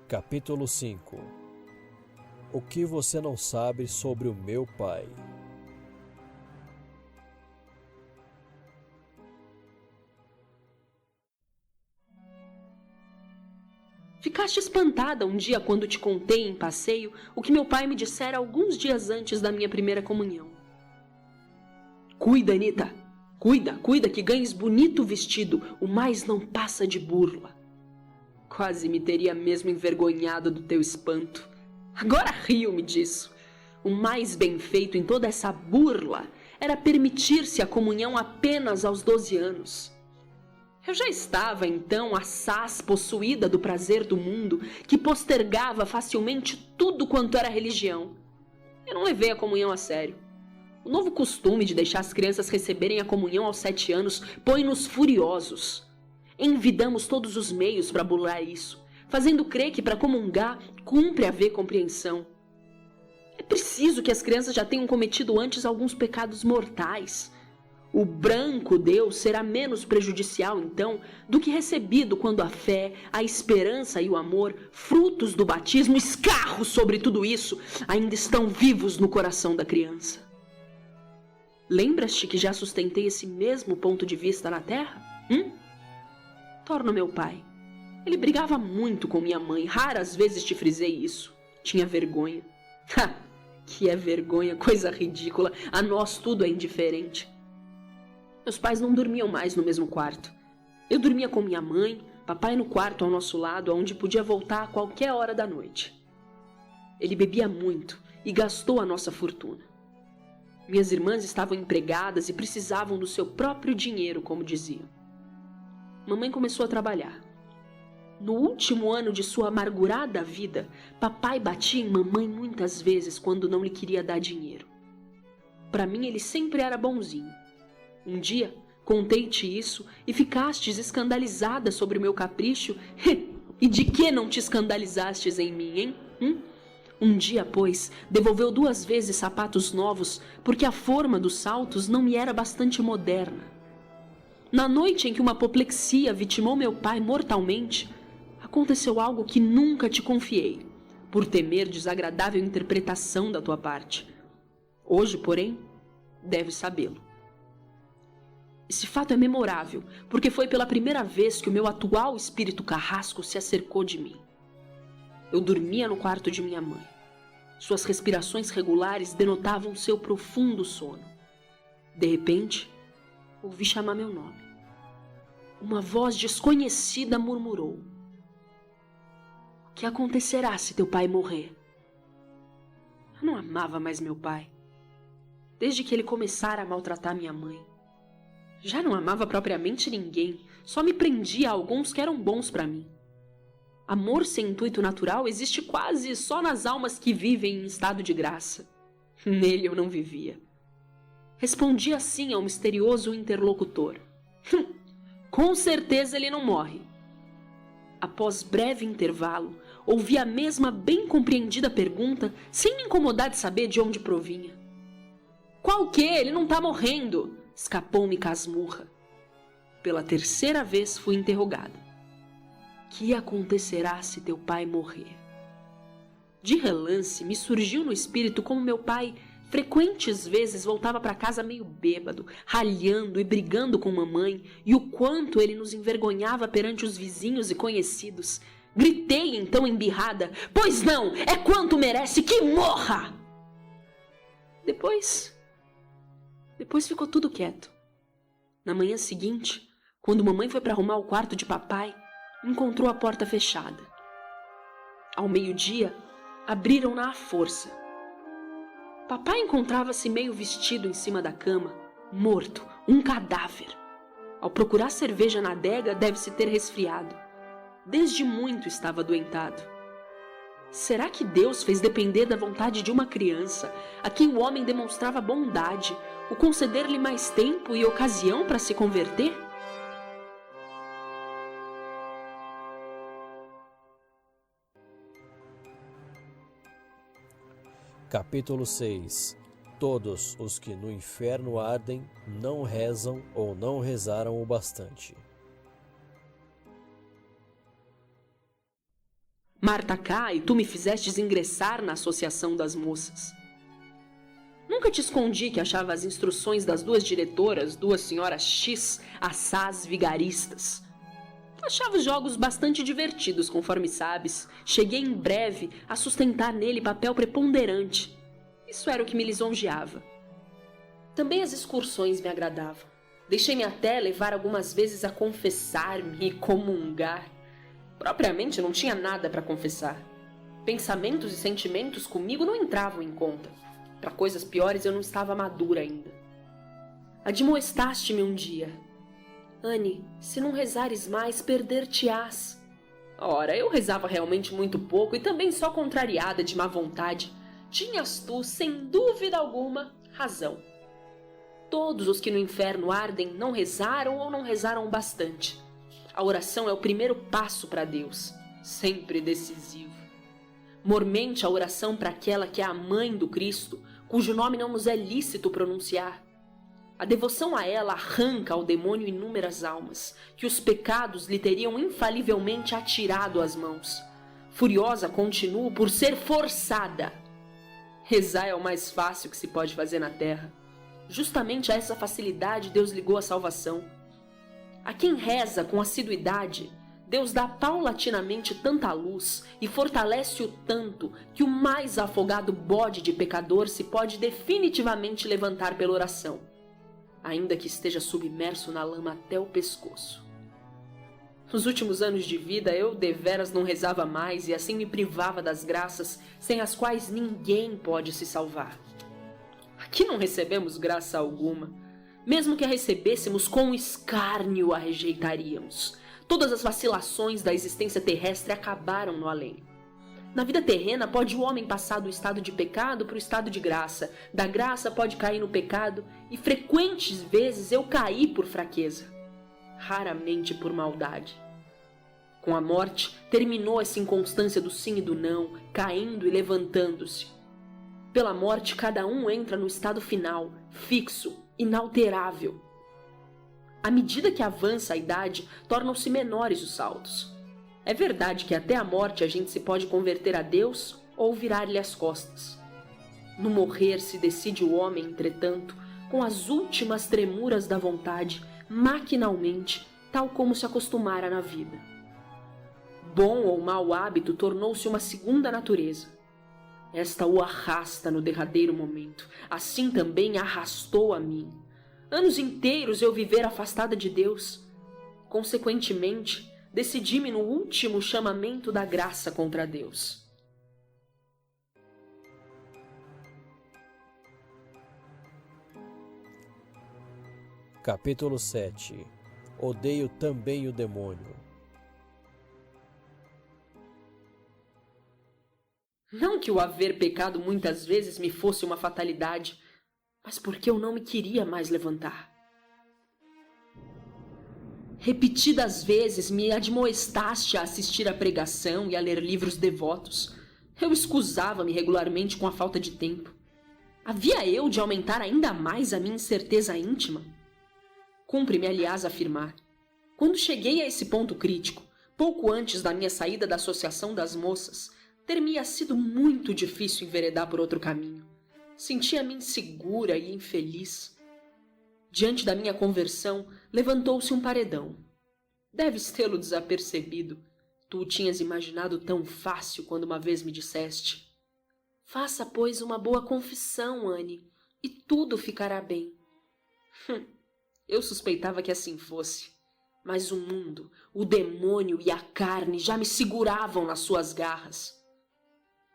Capítulo 5. O que você não sabe sobre o meu pai? Ficaste espantada um dia quando te contei em passeio o que meu pai me dissera alguns dias antes da minha primeira comunhão. Cuida, Anita, cuida que ganhes bonito vestido, o mais não passa de burla. Quase me teria mesmo envergonhado do teu espanto. Agora rio-me disso. O mais bem feito em toda essa burla era permitir-se a comunhão apenas aos 12 anos. Eu já estava, então, assaz possuída do prazer do mundo, que postergava facilmente tudo quanto era religião. Eu não levei a comunhão a sério. O novo costume de deixar as crianças receberem a comunhão aos 7 anos põe-nos furiosos. Envidamos todos os meios para burlar isso, fazendo crer que para comungar cumpre haver compreensão. É preciso que as crianças já tenham cometido antes alguns pecados mortais. O branco Deus será menos prejudicial, então, do que recebido quando a fé, a esperança e o amor, frutos do batismo, escarros sobre tudo isso, ainda estão vivos no coração da criança. Lembras-te que já sustentei esse mesmo ponto de vista na terra? Torno meu pai. Ele brigava muito com minha mãe, raras vezes te frisei isso. Tinha vergonha. Que é vergonha, coisa ridícula, a nós tudo é indiferente. Meus pais não dormiam mais no mesmo quarto. Eu dormia com minha mãe, papai no quarto ao nosso lado, onde podia voltar a qualquer hora da noite. Ele bebia muito e gastou a nossa fortuna. Minhas irmãs estavam empregadas e precisavam do seu próprio dinheiro, como diziam. Mamãe começou a trabalhar. No último ano de sua amargurada vida, papai batia em mamãe muitas vezes quando não lhe queria dar dinheiro. Para mim, ele sempre era bonzinho. Um dia, contei-te isso e ficastes escandalizada sobre o meu capricho. E de que não te escandalizastes em mim, hein? Um dia, pois, devolveu 2 vezes sapatos novos porque a forma dos saltos não me era bastante moderna. Na noite em que uma apoplexia vitimou meu pai mortalmente, aconteceu algo que nunca te confiei, por temer desagradável interpretação da tua parte. Hoje, porém, deves sabê-lo. Esse fato é memorável, porque foi pela primeira vez que o meu atual espírito carrasco se acercou de mim. Eu dormia no quarto de minha mãe. Suas respirações regulares denotavam seu profundo sono. De repente, ouvi chamar meu nome. Uma voz desconhecida murmurou: "O que acontecerá se teu pai morrer?" Eu não amava mais meu pai, desde que ele começara a maltratar minha mãe. Já não amava propriamente ninguém, só me prendia a alguns que eram bons para mim. Amor sem intuito natural existe quase só nas almas que vivem em estado de graça. Nele eu não vivia. Respondi assim ao misterioso interlocutor: "Com certeza ele não morre." Após breve intervalo, ouvi a mesma bem compreendida pergunta, sem me incomodar de saber de onde provinha. "Qual o quê? Ele não tá morrendo!" escapou-me casmurra. Pela 3ª vez fui interrogada: "Que acontecerá se teu pai morrer?" De relance, me surgiu no espírito como meu pai frequentes vezes voltava para casa meio bêbado, ralhando e brigando com mamãe, e o quanto ele nos envergonhava perante os vizinhos e conhecidos. Gritei então embirrada: "Pois não, é quanto merece que morra!" Depois ficou tudo quieto. Na manhã seguinte, quando mamãe foi para arrumar o quarto de papai, encontrou a porta fechada. Ao meio-dia, abriram-na à força. Papai encontrava-se meio vestido em cima da cama, morto, um cadáver. Ao procurar cerveja na adega, deve-se ter resfriado. Desde muito estava adoentado. Será que Deus fez depender da vontade de uma criança, a quem o homem demonstrava bondade, o conceder-lhe mais tempo e ocasião para se converter? Capítulo 6. Todos os que no inferno ardem não rezam ou não rezaram o bastante. Marta cá, e tu me fizestes ingressar na associação das moças. Nunca te escondi que achava as instruções das duas diretoras, duas senhoras X, assaz vigaristas. Achava os jogos bastante divertidos, conforme sabes. Cheguei em breve a sustentar nele papel preponderante. Isso era o que me lisonjeava. Também as excursões me agradavam. Deixei-me até levar algumas vezes a confessar-me e comungar. Propriamente não tinha nada para confessar. Pensamentos e sentimentos comigo não entravam em conta. Para coisas piores eu não estava madura ainda. Admoestaste-me um dia. Anne, se não rezares mais, perder-te-ás. Ora, eu rezava realmente muito pouco e também só contrariada de má vontade. Tinhas tu, sem dúvida alguma, razão. Todos os que no inferno ardem não rezaram ou não rezaram bastante. A oração é o primeiro passo para Deus, sempre decisivo. Mormente a oração para aquela que é a mãe do Cristo, cujo nome não nos é lícito pronunciar. A devoção a ela arranca ao demônio inúmeras almas, que os pecados lhe teriam infalivelmente atirado às mãos. Furiosa continuo por ser forçada. Rezar é o mais fácil que se pode fazer na terra. Justamente a essa facilidade Deus ligou a salvação. A quem reza com assiduidade, Deus dá paulatinamente tanta luz e fortalece-o tanto que o mais afogado bode de pecador se pode definitivamente levantar pela oração, ainda que esteja submerso na lama até o pescoço. Nos últimos anos de vida eu deveras não rezava mais e assim me privava das graças sem as quais ninguém pode se salvar. Aqui não recebemos graça alguma. Mesmo que a recebêssemos, com escárnio a rejeitaríamos. Todas as vacilações da existência terrestre acabaram no além. Na vida terrena pode o homem passar do estado de pecado para o estado de graça. Da graça pode cair no pecado e frequentes vezes eu caí por fraqueza. Raramente por maldade. Com a morte terminou essa inconstância do sim e do não, caindo e levantando-se. Pela morte cada um entra no estado final, fixo, inalterável. À medida que avança a idade, tornam-se menores os saltos. É verdade que até a morte a gente se pode converter a Deus ou virar-lhe as costas. No morrer se decide o homem, entretanto, com as últimas tremuras da vontade, maquinalmente, tal como se acostumara na vida. Bom ou mau hábito tornou-se uma segunda natureza. Esta o arrasta no derradeiro momento, assim também arrastou a mim. Anos inteiros eu viver afastada de Deus. Consequentemente, decidi-me no último chamamento da graça contra Deus. Capítulo 7. Odeio também o demônio. Não que o haver pecado muitas vezes me fosse uma fatalidade, mas porque eu não me queria mais levantar. Repetidas vezes me admoestaste a assistir à pregação e a ler livros devotos. Eu escusava-me regularmente com a falta de tempo. Havia eu de aumentar ainda mais a minha incerteza íntima? Cumpre-me, aliás, afirmar. Quando cheguei a esse ponto crítico, pouco antes da minha saída da Associação das Moças, ter-me-ia sido muito difícil enveredar por outro caminho. Sentia-me insegura e infeliz. Diante da minha conversão, levantou-se um paredão. Deves tê-lo desapercebido. Tu o tinhas imaginado tão fácil quando uma vez me disseste: faça, pois, uma boa confissão, Anne, e tudo ficará bem. Eu suspeitava que assim fosse, mas o mundo, o demônio e a carne já me seguravam nas suas garras.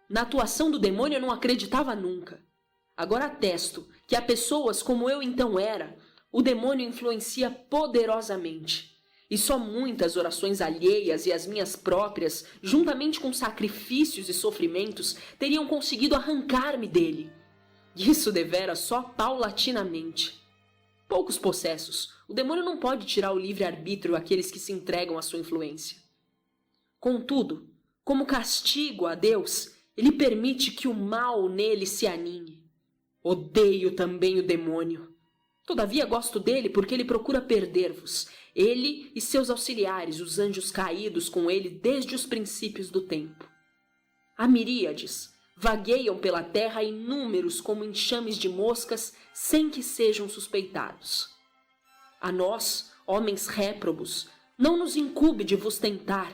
Na atuação do demônio eu não acreditava nunca. Agora atesto que há pessoas como eu então era, o demônio influencia poderosamente. E só muitas orações alheias e as minhas próprias, juntamente com sacrifícios e sofrimentos, teriam conseguido arrancar-me dele. Isso devera só paulatinamente. Poucos possessos, o demônio não pode tirar o livre-arbítrio àqueles que se entregam à sua influência. Contudo, como castigo a Deus, ele permite que o mal nele se aninhe. Odeio também o demônio. Todavia gosto dele porque ele procura perder-vos, ele e seus auxiliares, os anjos caídos com ele desde os princípios do tempo. Há miríades, vagueiam pela terra inúmeros como enxames de moscas sem que sejam suspeitados. A nós, homens réprobos, não nos incumbe de vos tentar.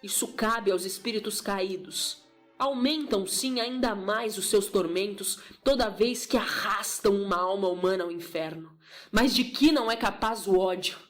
Isso cabe aos espíritos caídos. Aumentam, sim, ainda mais os seus tormentos toda vez que arrastam uma alma humana ao inferno. Mas de que não é capaz o ódio?